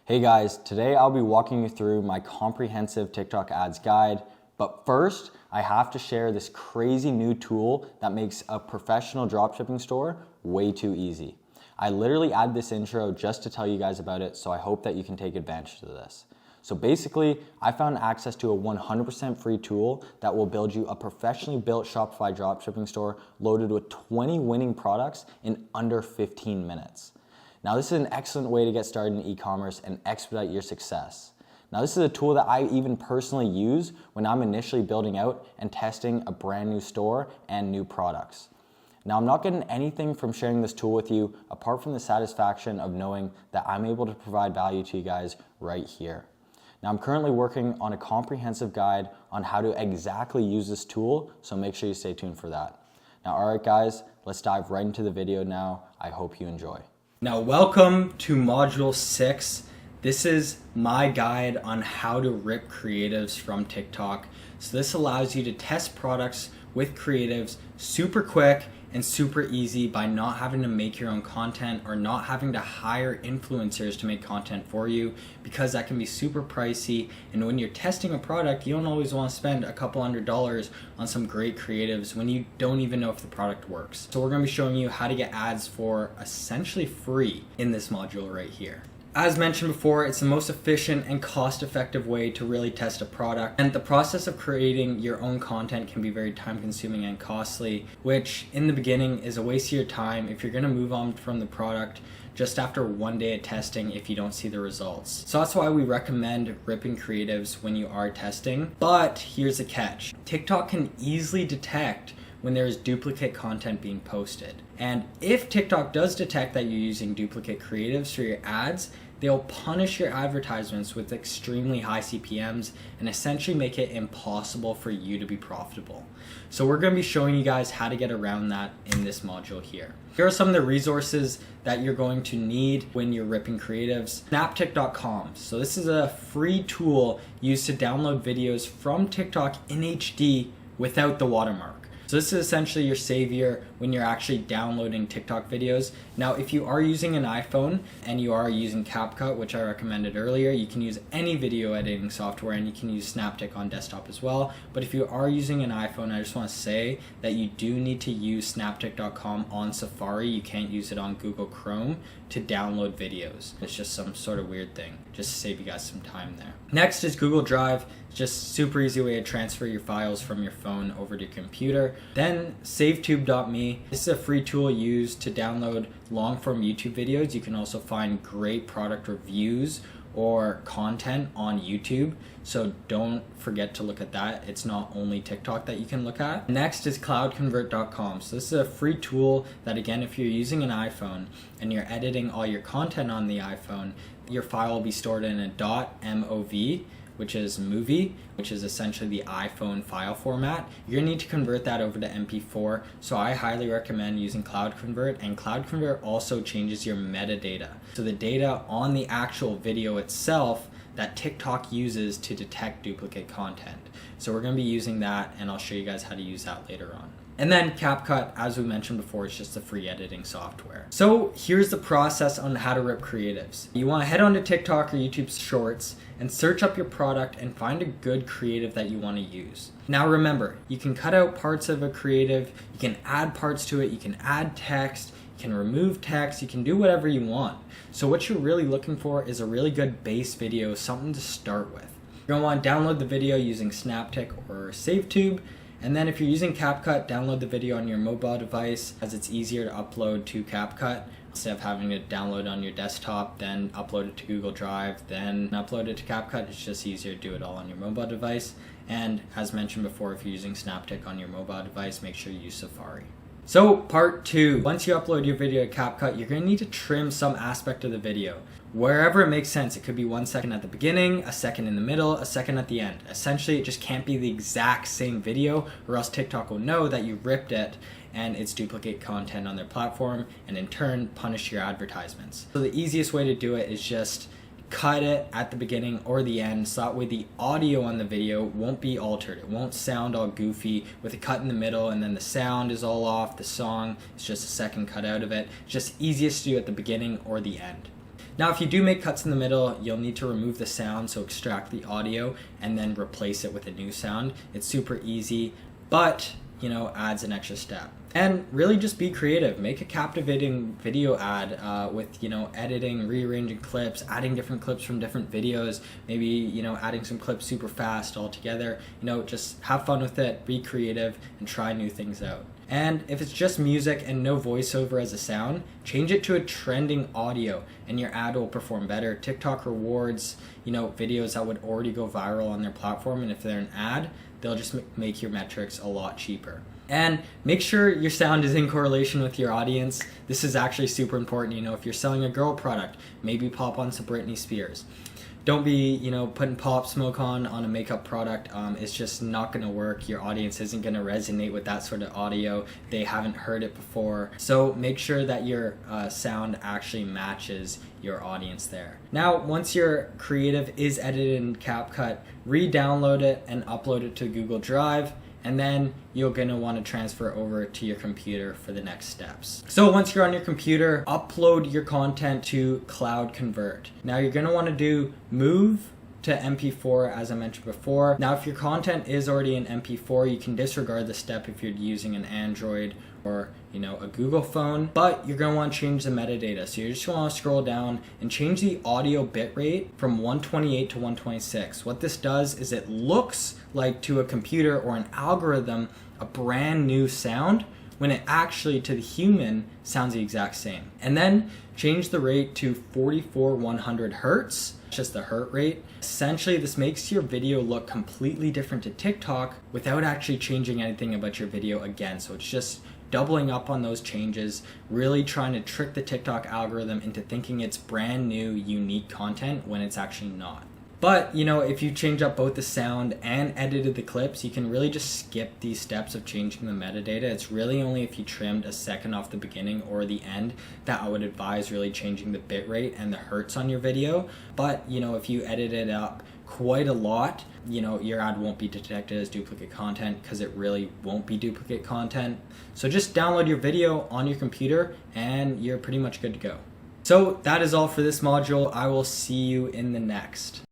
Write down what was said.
Hey guys, today I'll be walking you through my comprehensive TikTok ads guide, but first I have to share this crazy new tool that makes a professional dropshipping store way too easy. I literally add this intro just to tell you guys about it, so I hope that you can take advantage of this. So basically, I found access to a 100% free tool that will build you a professionally built Shopify dropshipping store loaded with 20 winning products in under 15 minutes. Now, this is an excellent way to get started in e-commerce and expedite your success. Now, this is a tool that I even personally use when I'm initially building out and testing a brand new store and new products. Now, I'm not getting anything from sharing this tool with you apart from the satisfaction of knowing that I'm able to provide value to you guys right here. Now, I'm currently working on a comprehensive guide on how to exactly use this tool, so make sure you stay tuned for that. Now, all right, guys, let's dive right into the video now. I hope you enjoy. Now, welcome to Module 6. This is my guide on how to rip creatives from TikTok. So this allows you to test products with creatives super quick and super easy by not having to make your own content or not having to hire influencers to make content for you, because that can be super pricey. And when you're testing a product, you don't always want to spend a couple $100s on some great creatives when you don't even know if the product works. So we're going to be showing you how to get ads for essentially free in this module right here. As mentioned before, it's the most efficient and cost-effective way to really test a product. And the process of creating your own content can be very time-consuming and costly, which in the beginning is a waste of your time if you're gonna move on from the product just after one day of testing if you don't see the results. So that's why we recommend ripping creatives when you are testing. But here's the catch. TikTok can easily detect when there is duplicate content being posted. And if TikTok does detect that you're using duplicate creatives for your ads, they'll punish your advertisements with extremely high CPMs and essentially make it impossible for you to be profitable. So we're going to be showing you guys how to get around that in this module here. Here are some of the resources that you're going to need when you're ripping creatives. Snaptic.com. So this is a free tool used to download videos from TikTok in HD without the watermark. So this is essentially your savior when you're actually downloading TikTok videos. Now, if you are using an iPhone and you are using CapCut, which I recommended earlier, you can use any video editing software, and you can use Snaptic on desktop as well. But if you are using an iPhone, I just want to say that you do need to use Snaptic.com on Safari. You can't use it on Google Chrome to download videos. It's just some sort of weird thing, just to save you guys some time there. Next is Google Drive. It's just super easy way to transfer your files from your phone over to your computer. Then SaveTube.me. This is a free tool used to download long-form YouTube videos. You can also find great product reviews or content on YouTube, so don't forget to look at that. It's not only TikTok that you can look at. Next is cloudconvert.com. So this is a free tool that, again, if you're using an iPhone and you're editing all your content on the iPhone, your file will be stored in a .mov, which is movie, which is essentially the iPhone file format. You're gonna need to convert that over to MP4, so I highly recommend using Cloud Convert, and Cloud Convert also changes your metadata. So the data on the actual video itself that TikTok uses to detect duplicate content. So we're gonna be using that, and I'll show you guys how to use that later on. And then CapCut, as we mentioned before, is just a free editing software. So here's the process on how to rip creatives. You want to head onto TikTok or YouTube Shorts and search up your product and find a good creative that you want to use. Now remember, you can cut out parts of a creative, you can add parts to it, you can add text, you can remove text, you can do whatever you want. So what you're really looking for is a really good base video, something to start with. You're going to want to download the video using Snaptic or SaveTube. And then if you're using CapCut, download the video on your mobile device, as it's easier to upload to CapCut instead of having to download on your desktop, then upload it to Google Drive, then upload it to CapCut. It's just easier to do it all on your mobile device. And as mentioned before, if you're using Snaptic on your mobile device, make sure you use Safari. So part 2, once you upload your video to CapCut, you're going to need to trim some aspect of the video. Wherever it makes sense. It could be 1 second at the beginning, a second in the middle, a second at the end. Essentially, it just can't be the exact same video, or else TikTok will know that you ripped it and it's duplicate content on their platform, and in turn punish your advertisements. So the easiest way to do it is just cut it at the beginning or the end, so that way the audio on the video won't be altered. It won't sound all goofy with a cut in the middle and then the sound is all off. The song is just a second cut out of it. It's just easiest to do at the beginning or the end. Now, if you do make cuts in the middle, you'll need to remove the sound, so extract the audio and then replace it with a new sound. It's super easy, but adds an extra step. And really just be creative. Make a captivating video ad with, editing, rearranging clips, adding different clips from different videos, maybe, adding some clips super fast all together. Just have fun with it, be creative, and try new things out. And if it's just music and no voiceover as a sound, change it to a trending audio and your ad will perform better. TikTok rewards, videos that would already go viral on their platform, and if they're an ad, they'll just make your metrics a lot cheaper. And make sure your sound is in correlation with your audience. This is actually super important. If you're selling a girl product, maybe pop on some Britney Spears. Don't be, putting Pop Smoke on a makeup product. It's just not gonna work. Your audience isn't gonna resonate with that sort of audio. They haven't heard it before. So make sure that your sound actually matches your audience there. Now, once your creative is edited in CapCut, re-download it and upload it to Google Drive. And then you're gonna wanna transfer over to your computer for the next steps. So once you're on your computer, upload your content to Cloud Convert. Now you're gonna wanna do move to MP4 as I mentioned before. Now if your content is already in MP4, you can disregard the step if you're using an Android or a Google phone, but you're gonna want to change the metadata. So you just want to scroll down and change the audio bitrate from 128 to 126. What this does is it looks like to a computer or an algorithm a brand new sound when it actually to the human sounds the exact same. And then change the rate to 44,100 hertz, just the hertz rate. Essentially, this makes your video look completely different to TikTok without actually changing anything about your video again. So it's just doubling up on those changes, really trying to trick the TikTok algorithm into thinking it's brand new, unique content when it's actually not. But, if you change up both the sound and edited the clips, you can really just skip these steps of changing the metadata. It's really only if you trimmed a second off the beginning or the end that I would advise really changing the bitrate and the hertz on your video. But, if you edit it up quite a lot, your ad won't be detected as duplicate content because it really won't be duplicate content. So just download your video on your computer and you're pretty much good to go. So that is all for this module. I will see you in the next.